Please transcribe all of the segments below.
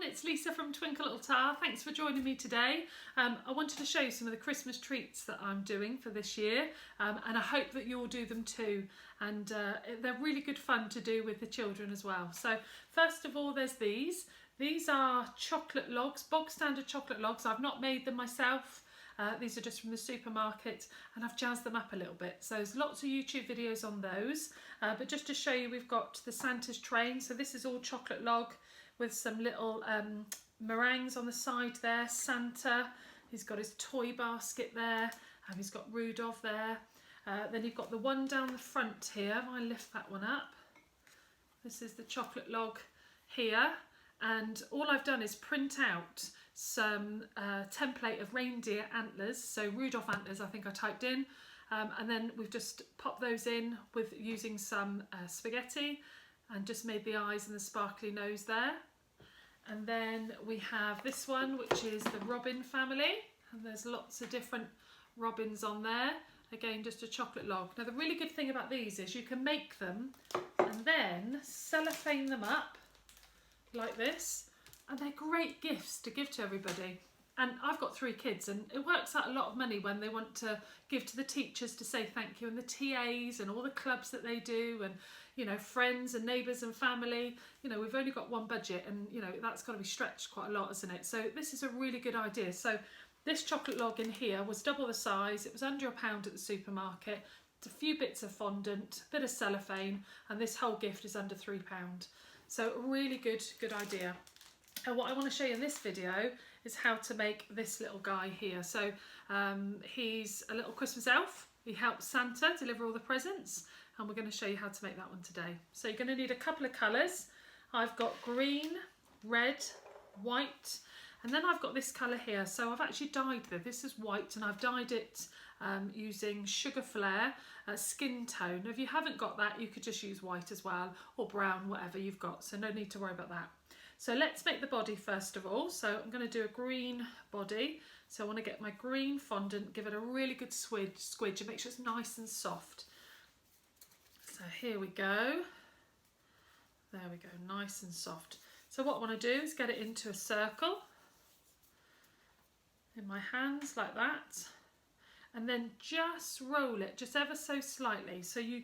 it's Lisa from Twinkle Little Star. Thanks for joining me today. I wanted to show you some of the Christmas treats that I'm doing for this year, and I hope that you'll do them too. And they're really good fun to do with the children as well. So first of all, there's these. These are chocolate logs, bog standard chocolate logs. I've not made them myself. These are just from the supermarket, and I've jazzed them up a little bit. So there's lots of YouTube videos on those. But just to show you, we've got the Santa's train. So this is all chocolate log with some little meringues on the side there. Santa, he's got his toy basket there. He's got Rudolph there. Then you've got the one down the front here. I lift that one up. This is the chocolate log here. And all I've done is print out some template of reindeer antlers, so Rudolph antlers I think I typed in, and then we've just popped those in with using some spaghetti and just made the eyes and the sparkly nose there. And then we have this one, which is the robin family, and there's lots of different robins on there. Again, just a chocolate log. Now the really good thing about these is you can make them and then cellophane them up like this, and they're great gifts to give to everybody. And I've got 3 kids, and it works out a lot of money when they want to give to the teachers to say thank you, and the TAs and all the clubs that they do, and you know, friends and neighbours and family. You know, we've only got one budget, and you know, that's got to be stretched quite a lot, isn't it? So this is a really good idea. So this chocolate log in here was double the size. It was under £1 at the supermarket. It's a few bits of fondant, a bit of cellophane, and this whole gift is under £3. So a really good idea. And what I want to show you in this video is how to make this little guy here. So he's a little Christmas elf. He helps Santa deliver all the presents, and we're going to show you how to make that one today. So you're going to need a couple of colours. I've got green, red, white, and then I've got this colour here. So I've actually dyed this. This is white, and I've dyed it using Sugar Flare skin tone. If you haven't got that, you could just use white as well, or brown, whatever you've got. So no need to worry about that. So let's make the body first of all. So I'm going to do a green body. So I want to get my green fondant, give it a really good squidge and make sure it's nice and soft. So here we go. There we go, nice and soft. So what I want to do is get it into a circle in my hands like that, and then just roll it just ever so slightly so you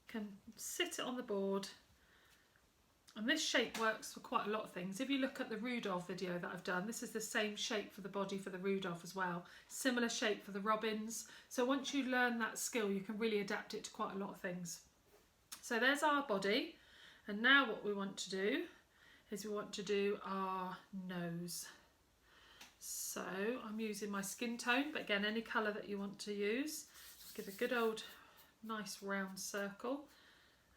can sit it on the board. And this shape works for quite a lot of things. If you look at the Rudolph video that I've done, this is the same shape for the body for the Rudolph as well. Similar shape for the robins. So once you learn that skill, you can really adapt it to quite a lot of things. So there's our body. And now what we want to do is we want to do our nose. So I'm using my skin tone, but again, any colour that you want to use. Give a good old nice round circle.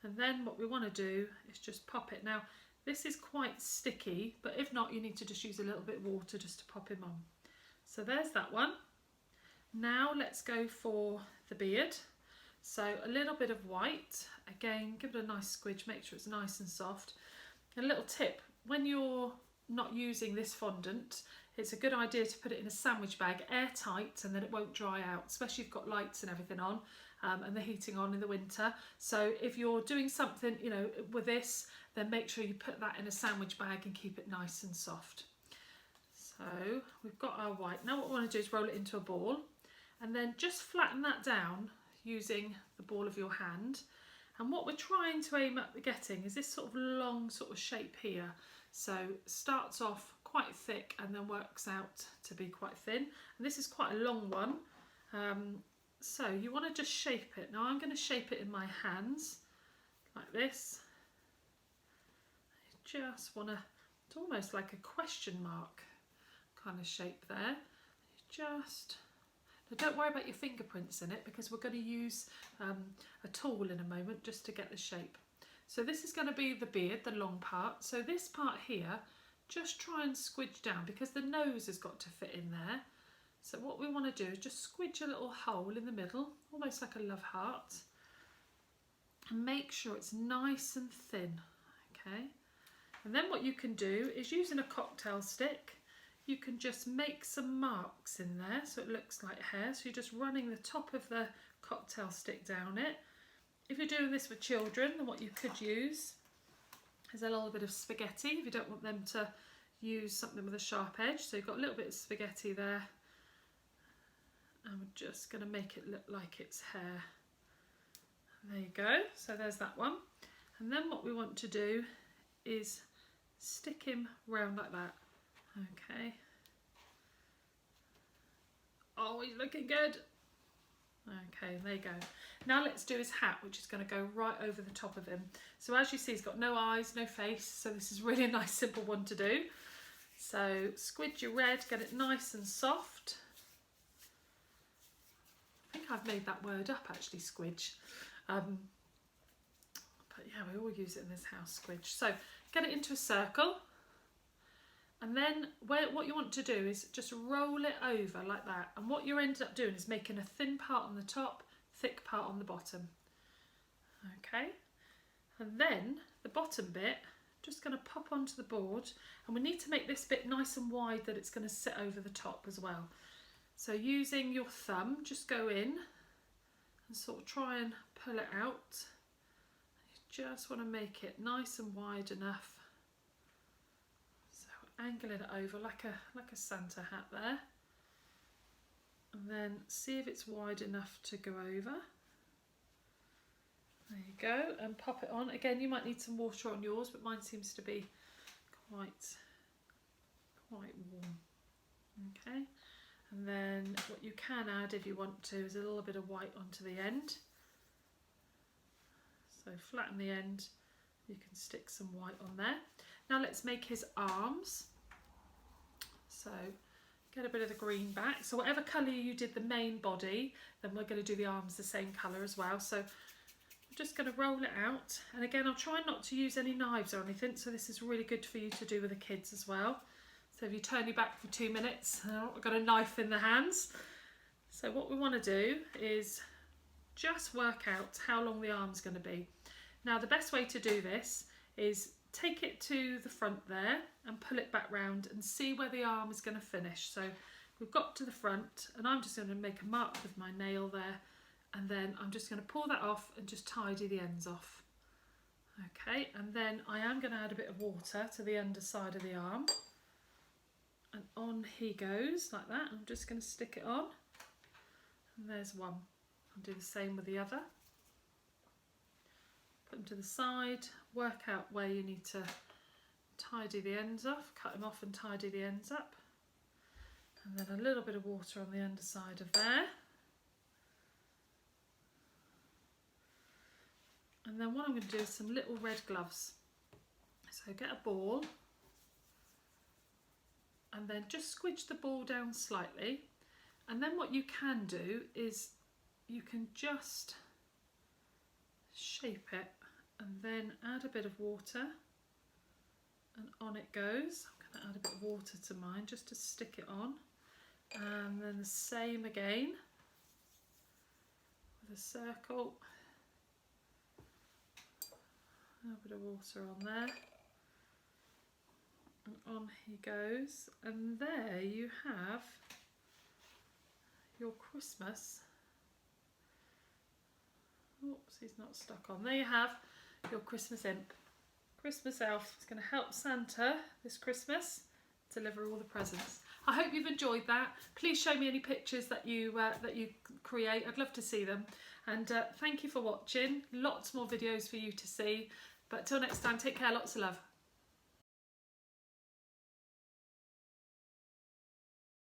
And then what we want to do is just pop it. Now this is quite sticky, but if not, you need to just use a little bit of water just to pop him on. So there's that one. Now let's go for the beard. So a little bit of white. Again, give it a nice squidge, make sure it's nice and soft. A little tip, when you're not using this fondant, it's a good idea to put it in a sandwich bag, airtight, and then it won't dry out, especially if you've got lights and everything on. And the heating on in the winter. So if you're doing something, you know, with this, then make sure you put that in a sandwich bag and keep it nice and soft. So we've got our white. Now what we want to do is roll it into a ball, and then just flatten that down using the ball of your hand. And what we're trying to aim at getting is this sort of long sort of shape here. So starts off quite thick and then works out to be quite thin. And this is quite a long one. So you want to just shape it. Now I'm going to shape it in my hands like this. You just want to, it's almost like a question mark kind of shape there. You just, now don't worry about your fingerprints in it, because we're going to use a tool in a moment just to get the shape. So this is going to be the beard, the long part. So this part here, just try and squidge down, because the nose has got to fit in there. So what we want to do is just squidge a little hole in the middle, almost like a love heart, and make sure it's nice and thin, okay? And then what you can do is, using a cocktail stick, you can just make some marks in there so it looks like hair. So you're just running the top of the cocktail stick down it. If you're doing this with children, then what you could use is a little bit of spaghetti if you don't want them to use something with a sharp edge. So you've got a little bit of spaghetti there, and we're just going to make it look like it's hair. There you go, so there's that one. And then what we want to do is stick him round like that. Okay. Oh, he's looking good. Okay, there you go. Now let's do his hat, which is going to go right over the top of him. So as you see, he's got no eyes, no face, so this is really a nice simple one to do. So squidge your red, get it nice and soft. I think I've made that word up actually, squidge. But yeah, we all use it in this house, squidge. So get it into a circle, and then what you want to do is just roll it over like that. And what you end up doing is making a thin part on the top, thick part on the bottom. Okay, and then the bottom bit, just going to pop onto the board, and we need to make this bit nice and wide that it's going to sit over the top as well. So using your thumb, just go in and sort of try and pull it out. You just want to make it nice and wide enough. So angle it over like a Santa hat there. And then see if it's wide enough to go over. There you go, and pop it on. Again, you might need some water on yours, but mine seems to be quite warm. Okay, and then what you can add if you want to is a little bit of white onto the end. So flatten the end, you can stick some white on there. Now let's make his arms. So get a bit of the green back. So whatever colour you did the main body, then we're going to do the arms the same colour as well. So I'm just going to roll it out, and again I'll try not to use any knives or anything, so this is really good for you to do with the kids as well. So if you turn your back for 2 minutes, I've got a knife in the hands. So what we want to do is just work out how long the arm's going to be. Now the best way to do this is take it to the front there and pull it back round and see where the arm is going to finish. So we've got to the front, and I'm just going to make a mark with my nail there, and then I'm just going to pull that off and just tidy the ends off. Okay, and then I am going to add a bit of water to the underside of the arm, and on he goes like that. I'm just going to stick it on, and there's one. I'll do the same with the other. Put them to the side, work out where you need to tidy the ends off, cut them off and tidy the ends up, and then a little bit of water on the underside of there. And then what I'm going to do is some little red gloves. So get a ball, and then just squidge the ball down slightly, and then what you can do is you can just shape it and then add a bit of water, and on it goes. I'm going to add a bit of water to mine just to stick it on, and then the same again with a circle. A little bit of water on there, and on he goes, and there you have your Christmas. Oops, he's not stuck on. There you have your Christmas imp. Christmas elf is going to help Santa this Christmas deliver all the presents. I hope you've enjoyed that. Please show me any pictures that you create. I'd love to see them. And thank you for watching. Lots more videos for you to see. But till next time, take care, lots of love.